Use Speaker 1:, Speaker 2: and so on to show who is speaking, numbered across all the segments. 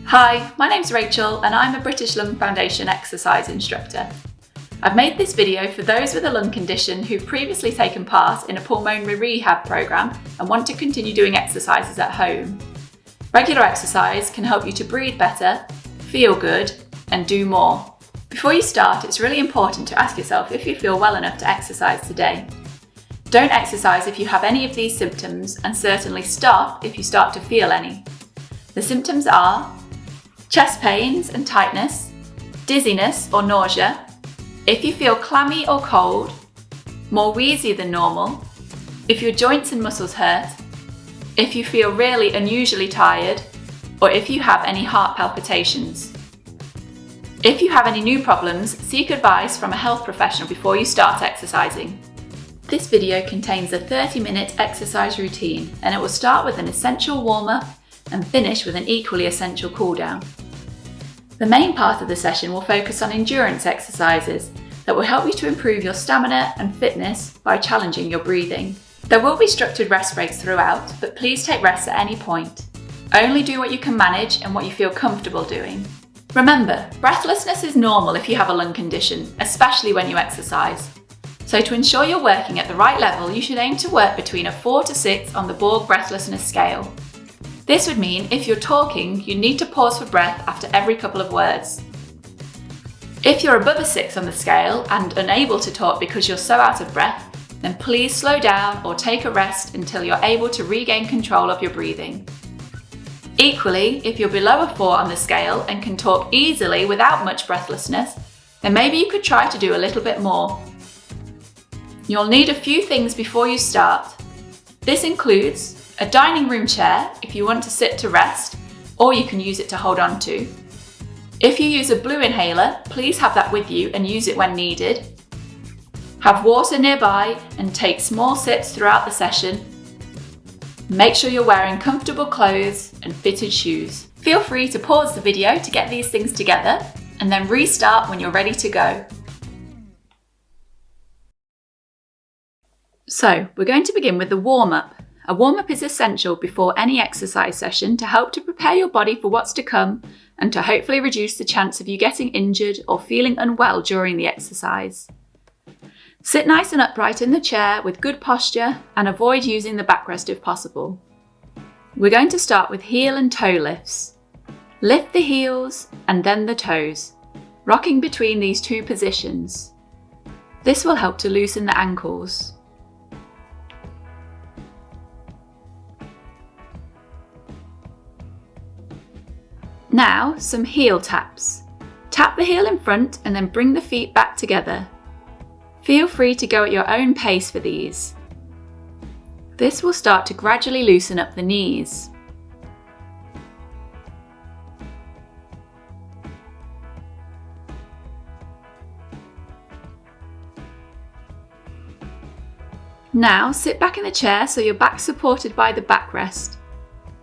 Speaker 1: Hi, my name's Rachel and I'm a British Lung Foundation exercise instructor. I've made this video for those with a lung condition who've previously taken part in a pulmonary rehab programme and want to continue doing exercises at home. Regular exercise can help you to breathe better, feel good and do more. Before you start, it's really important to ask yourself if you feel well enough to exercise today. Don't exercise if you have any of these symptoms, and certainly stop if you start to feel any. The symptoms are chest pains and tightness, dizziness or nausea, if you feel clammy or cold, more wheezy than normal, if your joints and muscles hurt, if you feel really unusually tired, or if you have any heart palpitations. If you have any new problems, seek advice from a health professional before you start exercising. This video contains a 30-minute exercise routine, and it will start with an essential warm-up and finish with an equally essential cool-down. The main part of the session will focus on endurance exercises that will help you to improve your stamina and fitness by challenging your breathing. There will be structured rest breaks throughout, but please take rest at any point. Only do what you can manage and what you feel comfortable doing. Remember, breathlessness is normal if you have a lung condition, especially when you exercise. So to ensure you're working at the right level, you should aim to work between a 4 to 6 on the Borg breathlessness scale. This would mean if you're talking, you need to pause for breath after every couple of words. If you're above a 6 on the scale and unable to talk because you're so out of breath, then please slow down or take a rest until you're able to regain control of your breathing. Equally, if you're below a 4 on the scale and can talk easily without much breathlessness, then maybe you could try to do a little bit more. You'll need a few things before you start. This includes a dining room chair if you want to sit to rest, or you can use it to hold on to. If you use a blue inhaler, please have that with you and use it when needed. Have water nearby and take small sips throughout the session. Make sure you're wearing comfortable clothes and fitted shoes. Feel free to pause the video to get these things together and then restart when you're ready to go. So, we're going to begin with the warm-up. A warm-up is essential before any exercise session to help to prepare your body for what's to come and to hopefully reduce the chance of you getting injured or feeling unwell during the exercise. Sit nice and upright in the chair with good posture and avoid using the backrest if possible. We're going to start with heel and toe lifts. Lift the heels and then the toes, rocking between these two positions. This will help to loosen the ankles. Now, some heel taps. Tap the heel in front and then bring the feet back together. Feel free to go at your own pace for these. This will start to gradually loosen up the knees. Now, sit back in the chair so your back's supported by the backrest.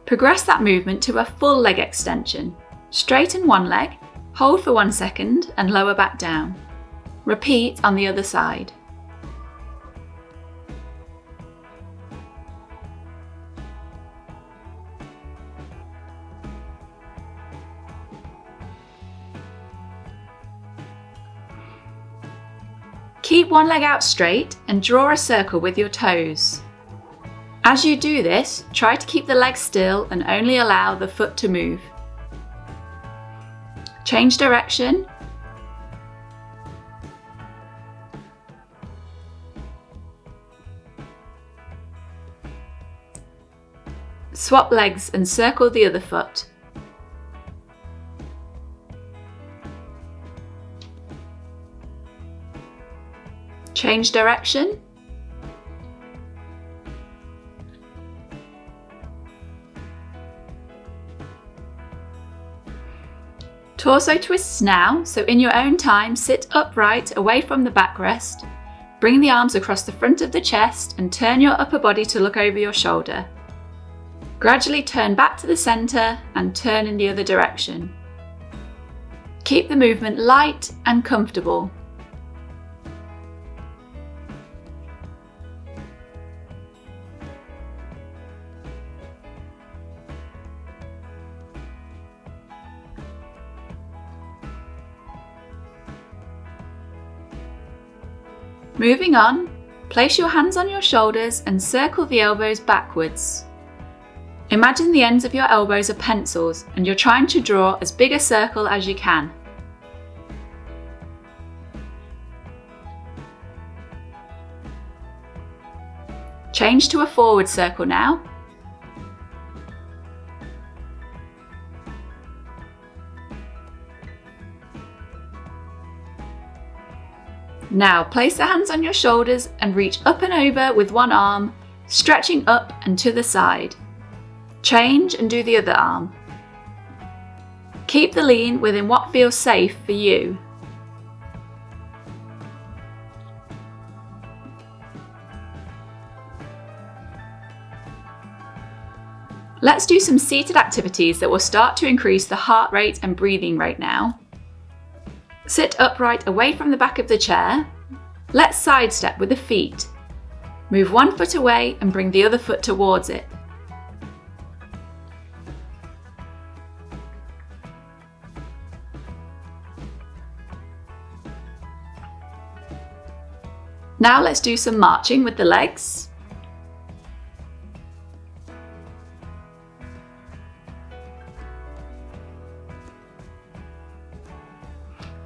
Speaker 1: Progress that movement to a full leg extension. Straighten one leg, hold for 1 second and lower back down. Repeat on the other side. Keep one leg out straight and draw a circle with your toes. As you do this, try to keep the leg still and only allow the foot to move. Change direction. Swap legs and circle the other foot. Change direction. Torso twists now, so in your own time, sit upright away from the backrest. Bring the arms across the front of the chest and turn your upper body to look over your shoulder. Gradually turn back to the centre and turn in the other direction. Keep the movement light and comfortable. Moving on, place your hands on your shoulders and circle the elbows backwards. Imagine the ends of your elbows are pencils and you're trying to draw as big a circle as you can. Change to a forward circle now. Now place the hands on your shoulders and reach up and over with one arm, stretching up and to the side. Change and do the other arm. Keep the lean within what feels safe for you. Let's do some seated activities that will start to increase the heart rate and breathing rate now. Sit upright away from the back of the chair. Let's sidestep with the feet. Move one foot away and bring the other foot towards it. Now let's do some marching with the legs.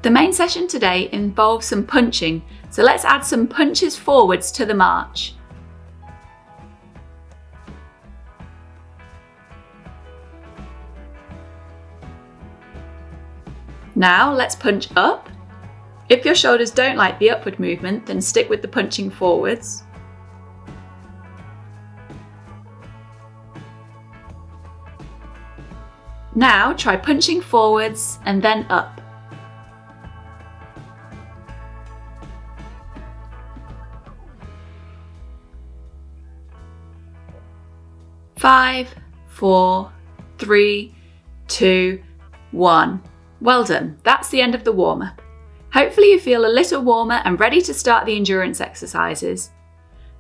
Speaker 1: The main session today involves some punching, so let's add some punches forwards to the march. Now let's punch up. If your shoulders don't like the upward movement, then stick with the punching forwards. Now try punching forwards and then up. Five, 4, 3, 2, 1. Well done, that's the end of the warm-up. Hopefully you feel a little warmer and ready to start the endurance exercises.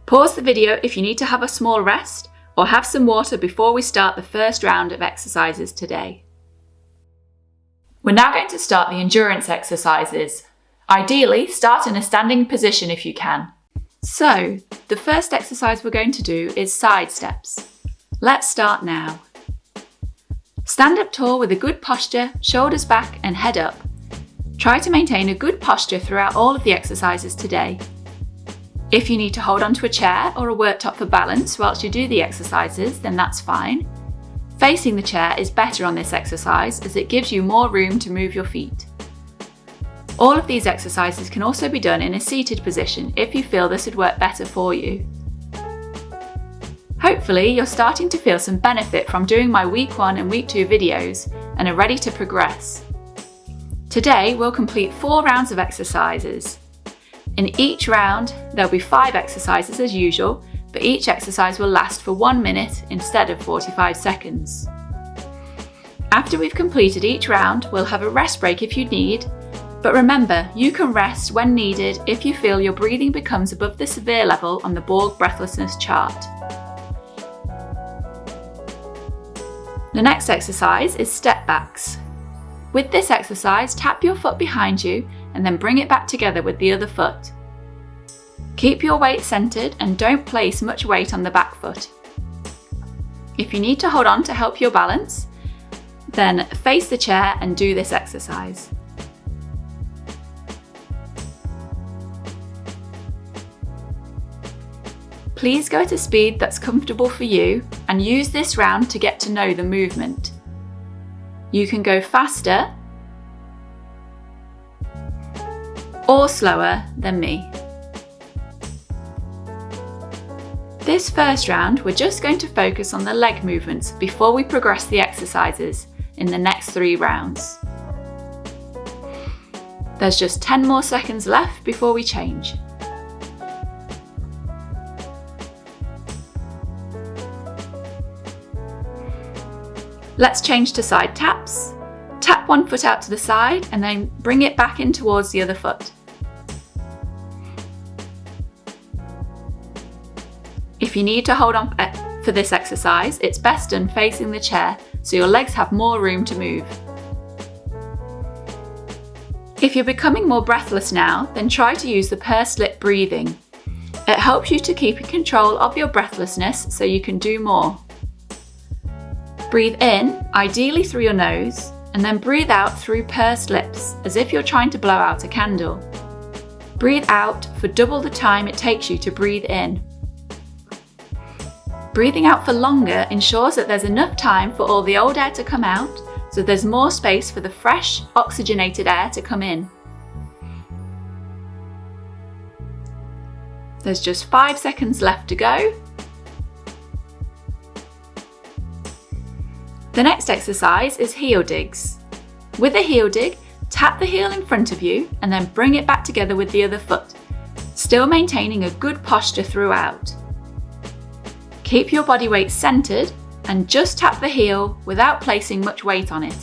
Speaker 1: Pause the video if you need to have a small rest or have some water before we start the first round of exercises today. We're now going to start the endurance exercises. Ideally, start in a standing position if you can. So, the first exercise we're going to do is side steps. Let's start now. Stand up tall with a good posture, shoulders back and head up. Try to maintain a good posture throughout all of the exercises today. If you need to hold onto a chair or a worktop for balance whilst you do the exercises, then that's fine. Facing the chair is better on this exercise as it gives you more room to move your feet. All of these exercises can also be done in a seated position if you feel this would work better for you. Hopefully you're starting to feel some benefit from doing my week 1 and week 2 videos and are ready to progress. Today we'll complete 4 rounds of exercises. In each round there'll be 5 exercises as usual, but each exercise will last for 1 minute instead of 45 seconds. After we've completed each round, we'll have a rest break if you need, but remember, you can rest when needed if you feel your breathing becomes above the severe level on the Borg breathlessness chart. The next exercise is step backs. With this exercise, tap your foot behind you and then bring it back together with the other foot. Keep your weight centered and don't place much weight on the back foot. If you need to hold on to help your balance, then face the chair and do this exercise. Please go at a speed that's comfortable for you and use this round to get to know the movement. You can go faster or slower than me. This first round, we're just going to focus on the leg movements before we progress the exercises in the next 3 rounds. There's just 10 more seconds left before we change. Let's change to side taps. Tap one foot out to the side and then bring it back in towards the other foot. If you need to hold on for this exercise, it's best done facing the chair so your legs have more room to move. If you're becoming more breathless now, then try to use the pursed lip breathing. It helps you to keep in control of your breathlessness so you can do more. Breathe in, ideally through your nose, and then breathe out through pursed lips, as if you're trying to blow out a candle. Breathe out for double the time it takes you to breathe in. Breathing out for longer ensures that there's enough time for all the old air to come out, so there's more space for the fresh, oxygenated air to come in. There's just 5 seconds left to go. The next exercise is heel digs. With a heel dig, tap the heel in front of you and then bring it back together with the other foot, still maintaining a good posture throughout. Keep your body weight centered and just tap the heel without placing much weight on it.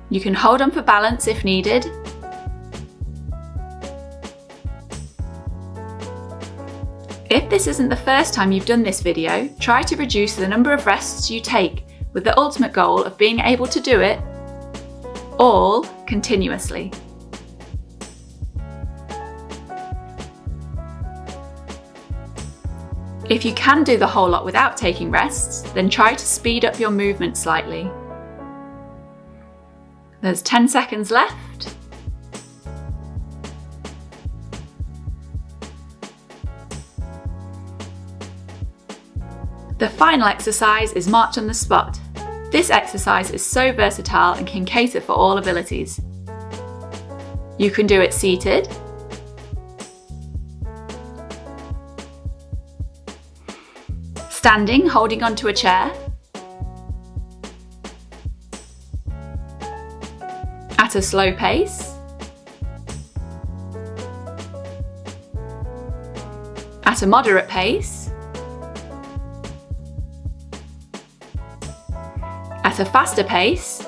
Speaker 1: You can hold on for balance if needed. If this isn't the first time you've done this video, try to reduce the number of rests you take with the ultimate goal of being able to do it all continuously. If you can do the whole lot without taking rests, then try to speed up your movement slightly. There's 10 seconds left. The final exercise is March on the Spot. This exercise is so versatile and can cater for all abilities. You can do it seated, standing holding onto a chair, at a slow pace, at a moderate pace, at a faster pace,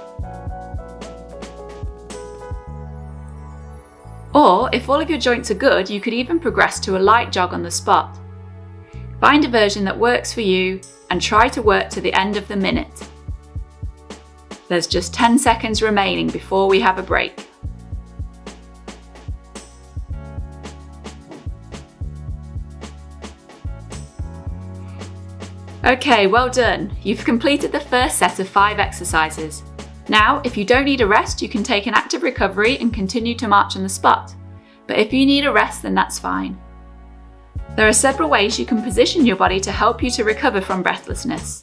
Speaker 1: or if all of your joints are good, you could even progress to a light jog on the spot. Find a version that works for you and try to work to the end of the minute. There's just 10 seconds remaining before we have a break. Okay, well done. You've completed the first set of 5 exercises. Now, if you don't need a rest, you can take an active recovery and continue to march on the spot. But if you need a rest, then that's fine. There are several ways you can position your body to help you to recover from breathlessness.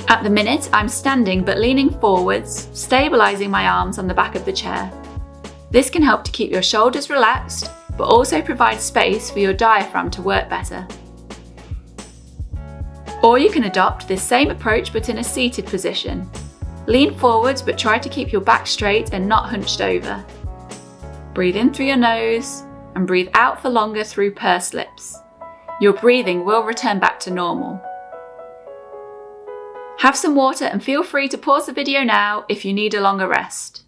Speaker 1: At the minute, I'm standing but leaning forwards, stabilising my arms on the back of the chair. This can help to keep your shoulders relaxed, but also provide space for your diaphragm to work better. Or you can adopt this same approach but in a seated position. Lean forwards but try to keep your back straight and not hunched over. Breathe in through your nose and breathe out for longer through pursed lips. Your breathing will return back to normal. Have some water and feel free to pause the video now if you need a longer rest.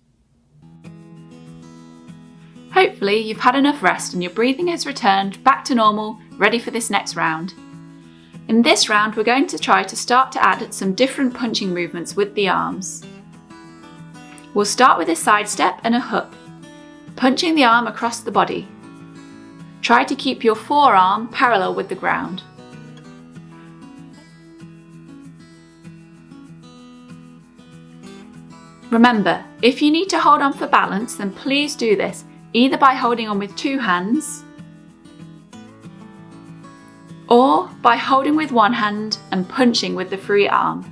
Speaker 1: Hopefully you've had enough rest and your breathing has returned back to normal, ready for this next round. In this round, we're going to try to start to add some different punching movements with the arms. We'll start with a side step and a hook, punching the arm across the body. Try to keep your forearm parallel with the ground. Remember, if you need to hold on for balance, then please do this either by holding on with 2 hands or by holding with 1 hand and punching with the free arm.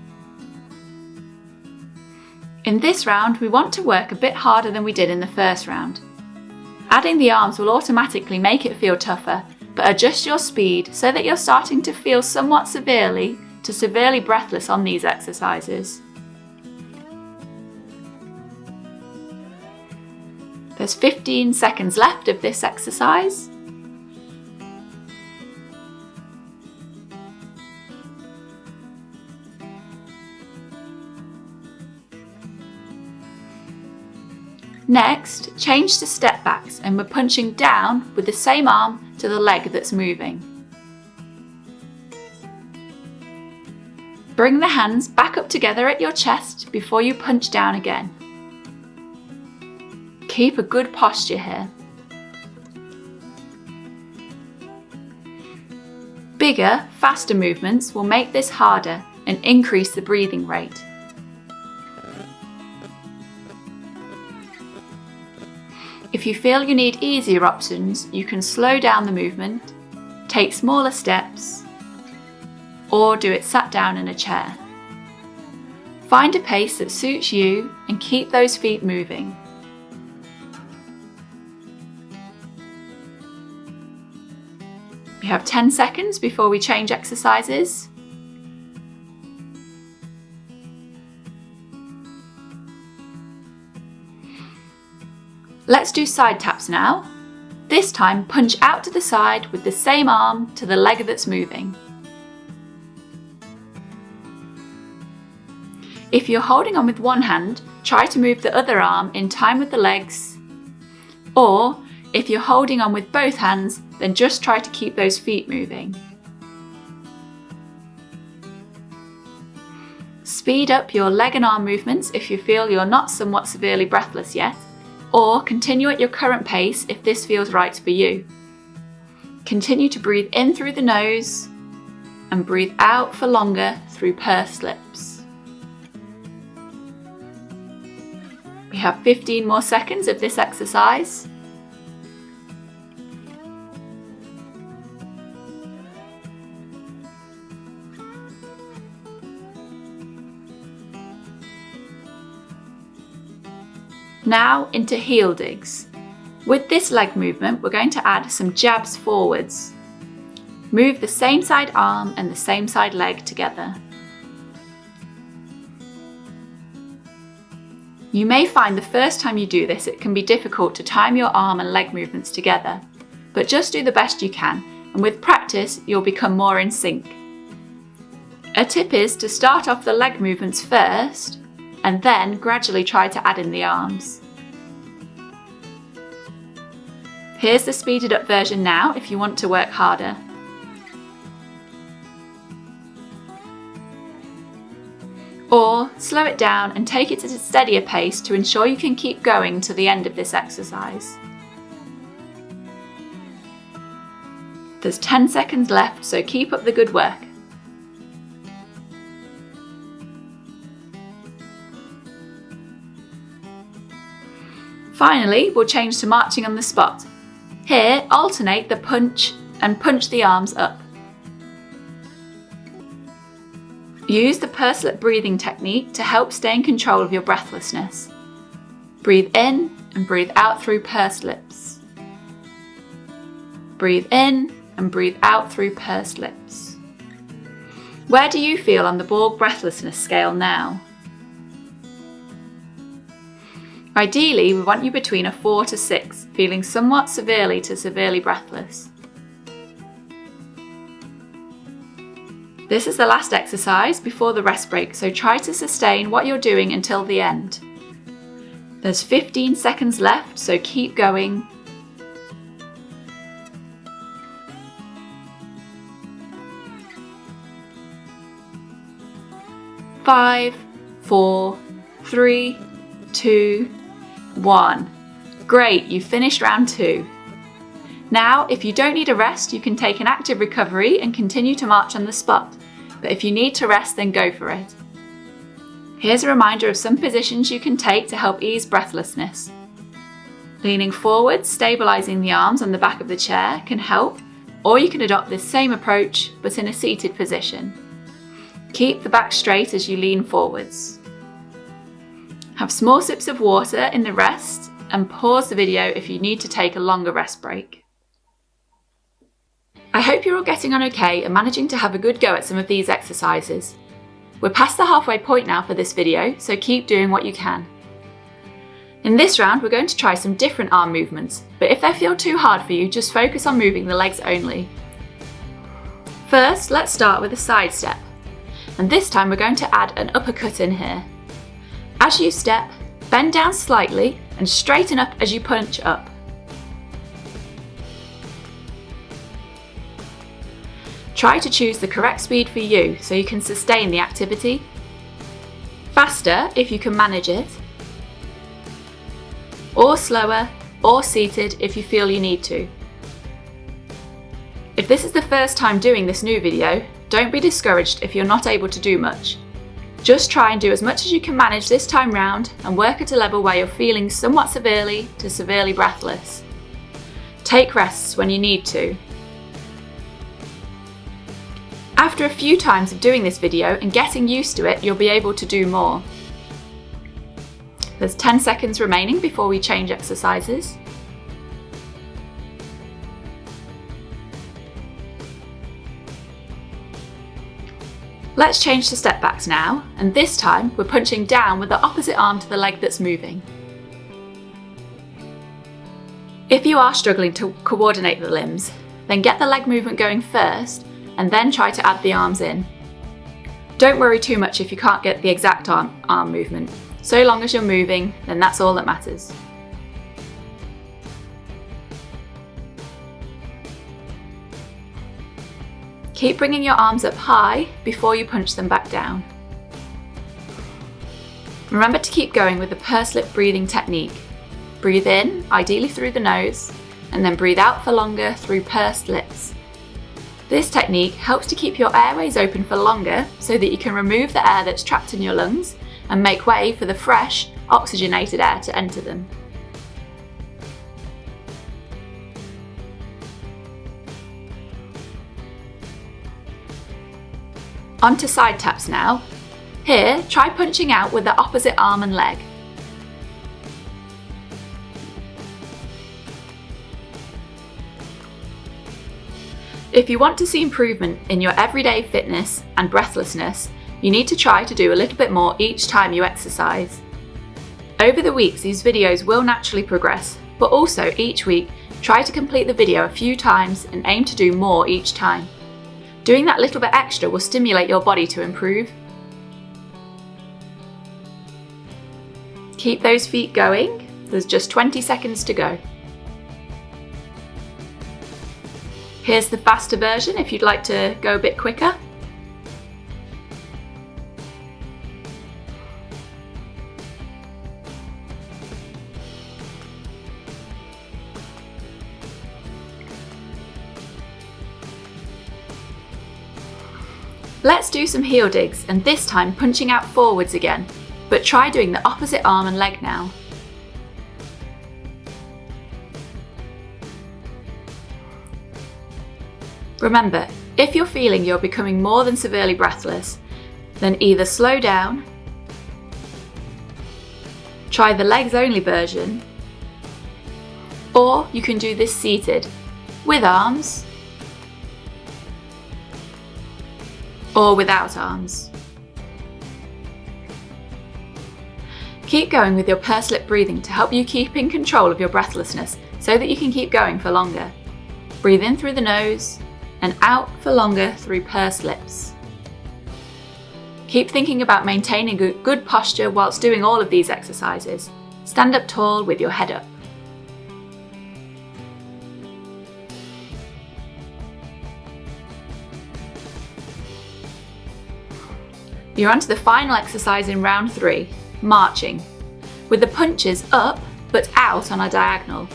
Speaker 1: In this round, we want to work a bit harder than we did in the first round. Adding the arms will automatically make it feel tougher, but adjust your speed so that you're starting to feel somewhat severely to severely breathless on these exercises. There's 15 seconds left of this exercise. Next, change to step backs and we're punching down with the same arm to the leg that's moving. Bring the hands back up together at your chest before you punch down again. Keep a good posture here. Bigger, faster movements will make this harder and increase the breathing rate. If you feel you need easier options, you can slow down the movement, take smaller steps, or do it sat down in a chair. Find a pace that suits you and keep those feet moving. We have 10 seconds before we change exercises. Let's do side taps now. This time, punch out to the side with the same arm to the leg that's moving. If you're holding on with one hand, try to move the other arm in time with the legs. Or, if you're holding on with both hands, then just try to keep those feet moving. Speed up your leg and arm movements if you feel you're not somewhat severely breathless yet, or continue at your current pace if this feels right for you. Continue to breathe in through the nose and breathe out for longer through pursed lips. We have 15 more seconds of this exercise. Now into heel digs. With this leg movement, we're going to add some jabs forwards. Move the same side arm and the same side leg together. You may find the first time you do this it can be difficult to time your arm and leg movements together, but just do the best you can, and with practice you'll become more in sync. A tip is to start off the leg movements first, and then gradually try to add in the arms. Here's the speeded up version now if you want to work harder. Or slow it down and take it at a steadier pace to ensure you can keep going to the end of this exercise. There's 10 seconds left, so keep up the good work. Finally, we'll change to marching on the spot. Here, alternate the punch and punch the arms up. Use the pursed lip breathing technique to help stay in control of your breathlessness. Breathe in and breathe out through pursed lips. Breathe in and breathe out through pursed lips. Where do you feel on the Borg breathlessness scale now? Ideally, we want you between a 4 to 6, feeling somewhat severely to severely breathless. This is the last exercise before the rest break, so try to sustain what you're doing until the end. There's 15 seconds left, so keep going. 5, 4, 3, 2, 1. Great, you've finished round 2. Now, if you don't need a rest, you can take an active recovery and continue to march on the spot. But if you need to rest, then go for it. Here's a reminder of some positions you can take to help ease breathlessness. Leaning forward, stabilising the arms on the back of the chair can help, or you can adopt this same approach, but in a seated position. Keep the back straight as you lean forwards. Have small sips of water in the rest and pause the video if you need to take a longer rest break. I hope you're all getting on okay and managing to have a good go at some of these exercises. We're past the halfway point now for this video, so keep doing what you can. In this round, we're going to try some different arm movements, but if they feel too hard for you, just focus on moving the legs only. First, let's start with a side step, and this time we're going to add an uppercut in here. As you step, bend down slightly and straighten up as you punch up. Try to choose the correct speed for you so you can sustain the activity. Faster if you can manage it, or slower, or seated if you feel you need to. If this is the first time doing this new video, don't be discouraged if you're not able to do much. Just try and do as much as you can manage this time round and work at a level where you're feeling somewhat severely to severely breathless. Take rests when you need to. After a few times of doing this video and getting used to it, you'll be able to do more. There's 10 seconds remaining before we change exercises. Let's change to step backs now, and this time we're punching down with the opposite arm to the leg that's moving. If you are struggling to coordinate the limbs, then get the leg movement going first and then try to add the arms in. Don't worry too much if you can't get the exact arm movement. So long as you're moving, then that's all that matters. Keep bringing your arms up high before you punch them back down. Remember to keep going with the pursed lip breathing technique. Breathe in, ideally through the nose, and then breathe out for longer through pursed lips. This technique helps to keep your airways open for longer so that you can remove the air that's trapped in your lungs and make way for the fresh, oxygenated air to enter them. On to side taps now. Here, try punching out with the opposite arm and leg. If you want to see improvement in your everyday fitness and breathlessness, you need to try to do a little bit more each time you exercise. Over the weeks, these videos will naturally progress, but also each week, try to complete the video a few times and aim to do more each time. Doing that little bit extra will stimulate your body to improve. Keep those feet going. There's just 20 seconds to go. Here's the faster version if you'd like to go a bit quicker. Let's do some heel digs, and this time punching out forwards again, but try doing the opposite arm and leg now. Remember, if you're feeling you're becoming more than severely breathless, then either slow down, try the legs only version, or you can do this seated, with arms, or without arms. Keep going with your pursed lip breathing to help you keep in control of your breathlessness so that you can keep going for longer. Breathe in through the nose and out for longer through pursed lips. Keep thinking about maintaining good posture whilst doing all of these exercises. Stand up tall with your head up. You're on to the final exercise in round 3, marching, with the punches up but out on a diagonal.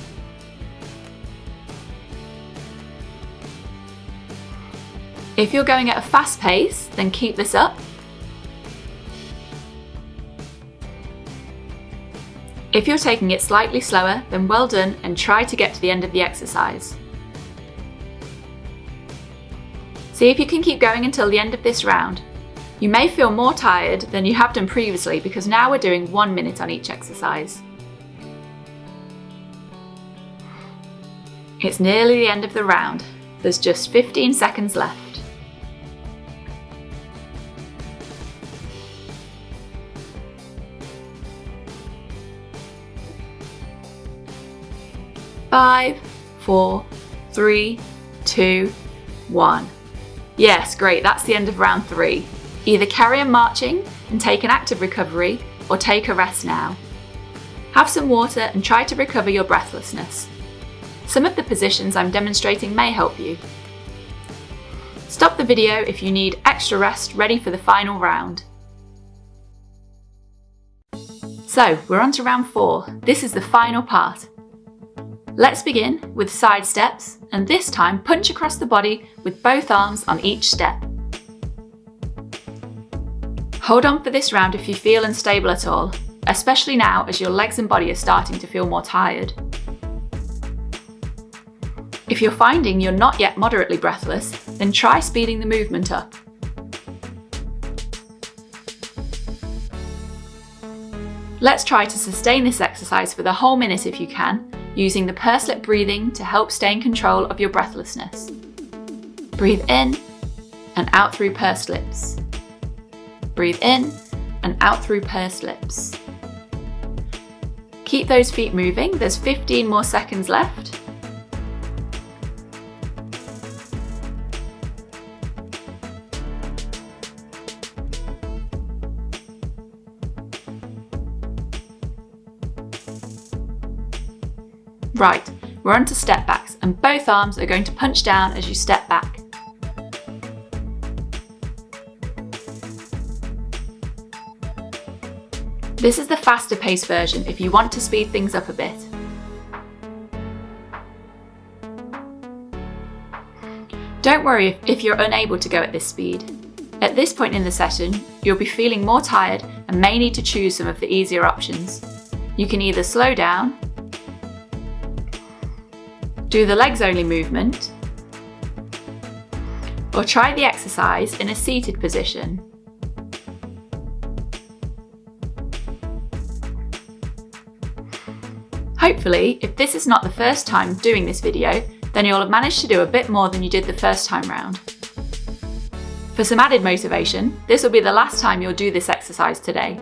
Speaker 1: If you're going at a fast pace, then keep this up. If you're taking it slightly slower, then well done and try to get to the end of the exercise. See if you can keep going until the end of this round. You may feel more tired than you have done previously because now we're doing 1 minute on each exercise. It's nearly the end of the round. There's just 15 seconds left. 5, 4, 3, 2, 1. Yes, great, that's the end of round 3. Either carry on marching and take an active recovery, or take a rest now. Have some water and try to recover your breathlessness. Some of the positions I'm demonstrating may help you. Stop the video if you need extra rest ready for the final round. So we're on to round 4. This is the final part. Let's begin with side steps, and this time punch across the body with both arms on each step. Hold on for this round if you feel unstable at all, especially now as your legs and body are starting to feel more tired. If you're finding you're not yet moderately breathless, then try speeding the movement up. Let's try to sustain this exercise for the whole minute if you can, using the pursed lip breathing to help stay in control of your breathlessness. Breathe in and out through pursed lips. Breathe in and out through pursed lips. Keep those feet moving, there's 15 more seconds left. Right, we're on to step backs, and both arms are going to punch down as you step back. This is the faster paced version if you want to speed things up a bit. Don't worry if you're unable to go at this speed. At this point in the session, you'll be feeling more tired and may need to choose some of the easier options. You can either slow down, do the legs only movement, or try the exercise in a seated position. Hopefully, if this is not the first time doing this video, then you'll have managed to do a bit more than you did the first time round. For some added motivation, this will be the last time you'll do this exercise today.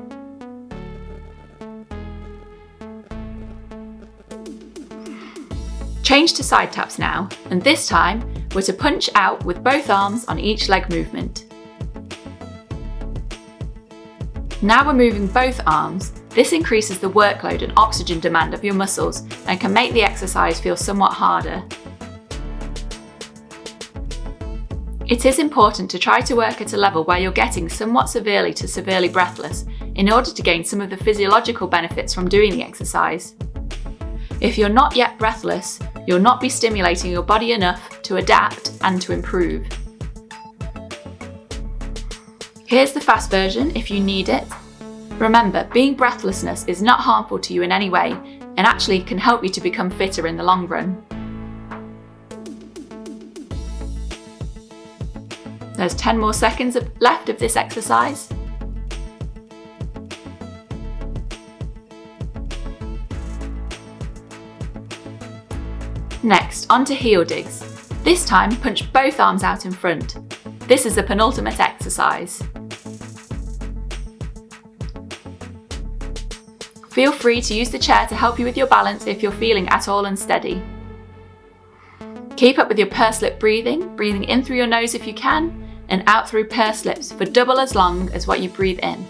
Speaker 1: Change to side taps now, and this time we're to punch out with both arms on each leg movement. Now we're moving both arms. This increases the workload and oxygen demand of your muscles and can make the exercise feel somewhat harder. It is important to try to work at a level where you're getting somewhat severely to severely breathless in order to gain some of the physiological benefits from doing the exercise. If you're not yet breathless, you'll not be stimulating your body enough to adapt and to improve. Here's the fast version if you need it. Remember, being breathlessness is not harmful to you in any way and actually can help you to become fitter in the long run. There's 10 more seconds left of this exercise. Next, on to heel digs. This time, punch both arms out in front. This is the penultimate exercise. Feel free to use the chair to help you with your balance if you're feeling at all unsteady. Keep up with your pursed lip breathing, breathing in through your nose if you can, and out through pursed lips for double as long as what you breathe in.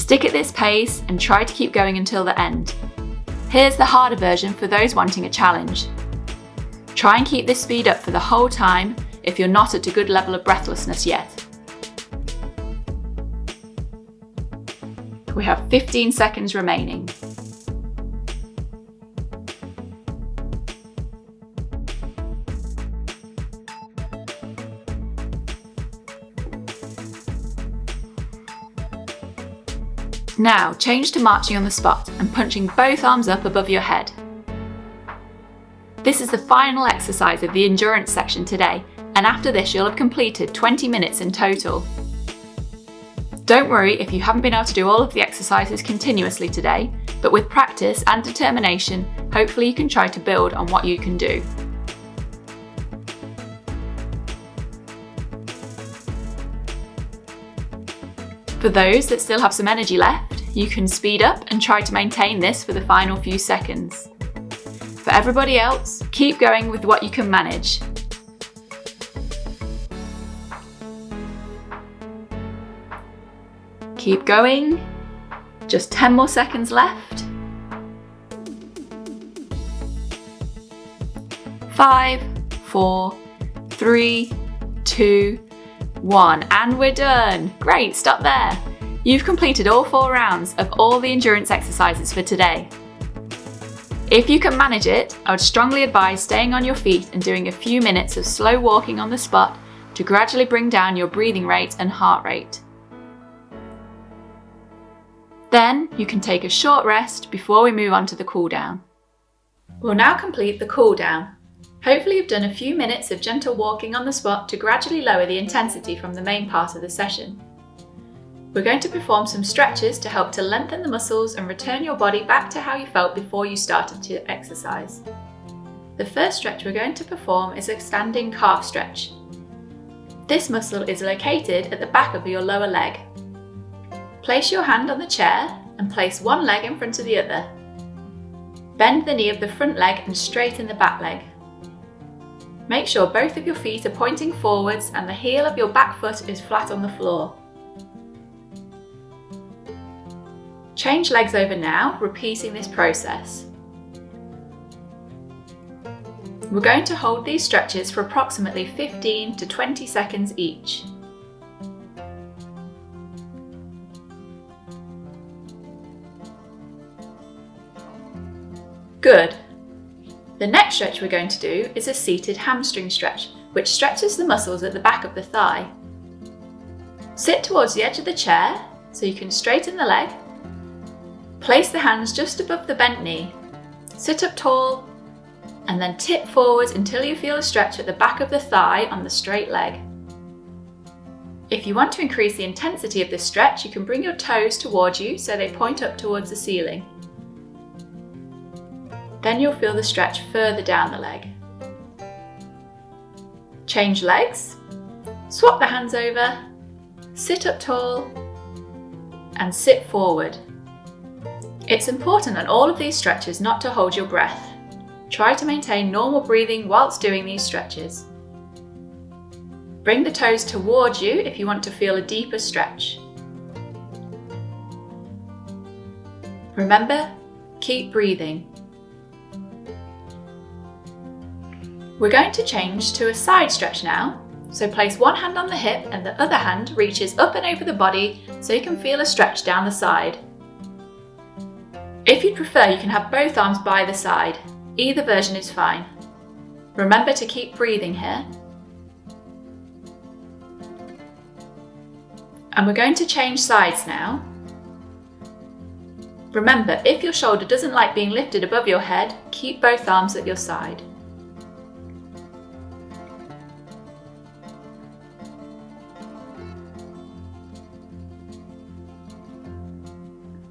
Speaker 1: Stick at this pace and try to keep going until the end. Here's the harder version for those wanting a challenge. Try and keep this speed up for the whole time if you're not at a good level of breathlessness yet. We have 15 seconds remaining. Now change to marching on the spot and punching both arms up above your head. This is the final exercise of the endurance section today, and after this you'll have completed 20 minutes in total. Don't worry if you haven't been able to do all of the exercises continuously today, but with practice and determination, hopefully you can try to build on what you can do. For those that still have some energy left, you can speed up and try to maintain this for the final few seconds. For everybody else, keep going with what you can manage. Keep going. Just 10 more seconds left. 5, 4, 3, 2, 1, and we're done. Great, stop there. You've completed all 4 rounds of all the endurance exercises for today. If you can manage it, I would strongly advise staying on your feet and doing a few minutes of slow walking on the spot to gradually bring down your breathing rate and heart rate. Then you can take a short rest before we move on to the cool down. We'll now complete the cool down. Hopefully you've done a few minutes of gentle walking on the spot to gradually lower the intensity from the main part of the session. We're going to perform some stretches to help to lengthen the muscles and return your body back to how you felt before you started to exercise. The first stretch we're going to perform is a standing calf stretch. This muscle is located at the back of your lower leg. Place your hand on the chair and place one leg in front of the other. Bend the knee of the front leg and straighten the back leg. Make sure both of your feet are pointing forwards and the heel of your back foot is flat on the floor. Change legs over now, repeating this process. We're going to hold these stretches for approximately 15 to 20 seconds each. Good. The next stretch we're going to do is a seated hamstring stretch, which stretches the muscles at the back of the thigh. Sit towards the edge of the chair so you can straighten the leg. Place the hands just above the bent knee. Sit up tall and then tip forwards until you feel a stretch at the back of the thigh on the straight leg. If you want to increase the intensity of this stretch, you can bring your toes towards you so they point up towards the ceiling. Then you'll feel the stretch further down the leg. Change legs, swap the hands over, sit up tall and sit forward. It's important on all of these stretches not to hold your breath. Try to maintain normal breathing whilst doing these stretches. Bring the toes towards you if you want to feel a deeper stretch. Remember, keep breathing. We're going to change to a side stretch now, so place one hand on the hip and the other hand reaches up and over the body so you can feel a stretch down the side. If you'd prefer, you can have both arms by the side. Either version is fine. Remember to keep breathing here. And we're going to change sides now. Remember, if your shoulder doesn't like being lifted above your head, keep both arms at your side.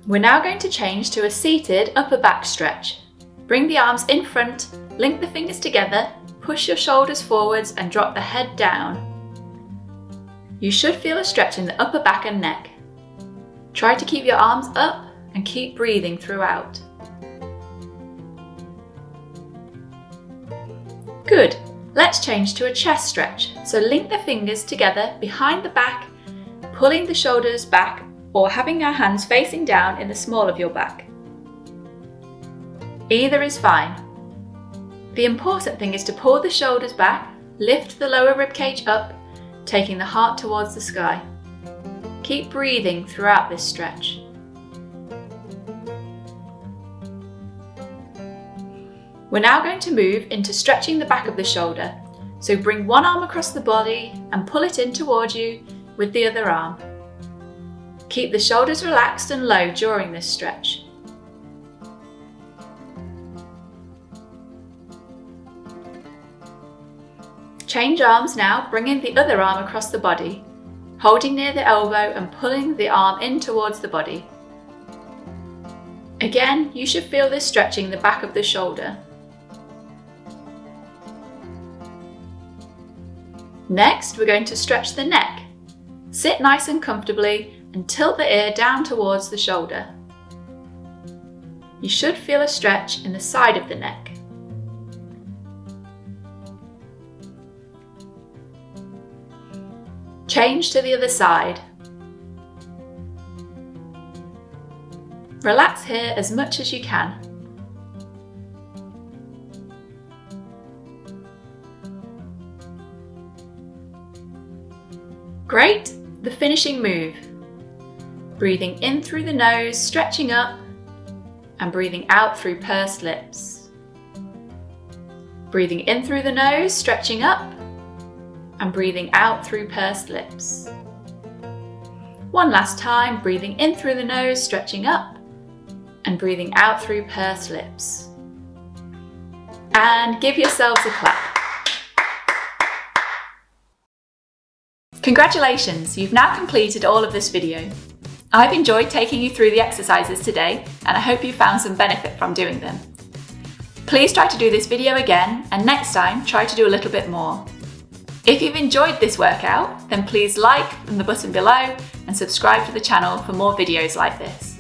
Speaker 1: We're now going to change to a seated upper back stretch. Bring the arms in front, link the fingers together, push your shoulders forwards and drop the head down. You should feel a stretch in the upper back and neck. Try to keep your arms up and keep breathing throughout. Good. Let's change to a chest stretch. So link the fingers together behind the back, pulling the shoulders back or having your hands facing down in the small of your back. Either is fine. The important thing is to pull the shoulders back, lift the lower ribcage up, taking the heart towards the sky. Keep breathing throughout this stretch. We're now going to move into stretching the back of the shoulder. So bring one arm across the body and pull it in towards you with the other arm. Keep the shoulders relaxed and low during this stretch. Change arms now, bringing the other arm across the body, holding near the elbow and pulling the arm in towards the body. Again, you should feel this stretching the back of the shoulder. Next, we're going to stretch the neck. Sit nice and comfortably and tilt the ear down towards the shoulder. You should feel a stretch in the side of the neck. Change to the other side. Relax here as much as you can. Great. The finishing move. Breathing in through the nose, stretching up, and breathing out through pursed lips. Breathing in through the nose, stretching up, and breathing out through pursed lips. One last time, breathing in through the nose, stretching up, and breathing out through pursed lips. And give yourselves a clap. Congratulations, you've now completed all of this video. I've enjoyed taking you through the exercises today, and I hope you found some benefit from doing them. Please try to do this video again, and next time try to do a little bit more. If you've enjoyed this workout, then please like the button below and subscribe to the channel for more videos like this.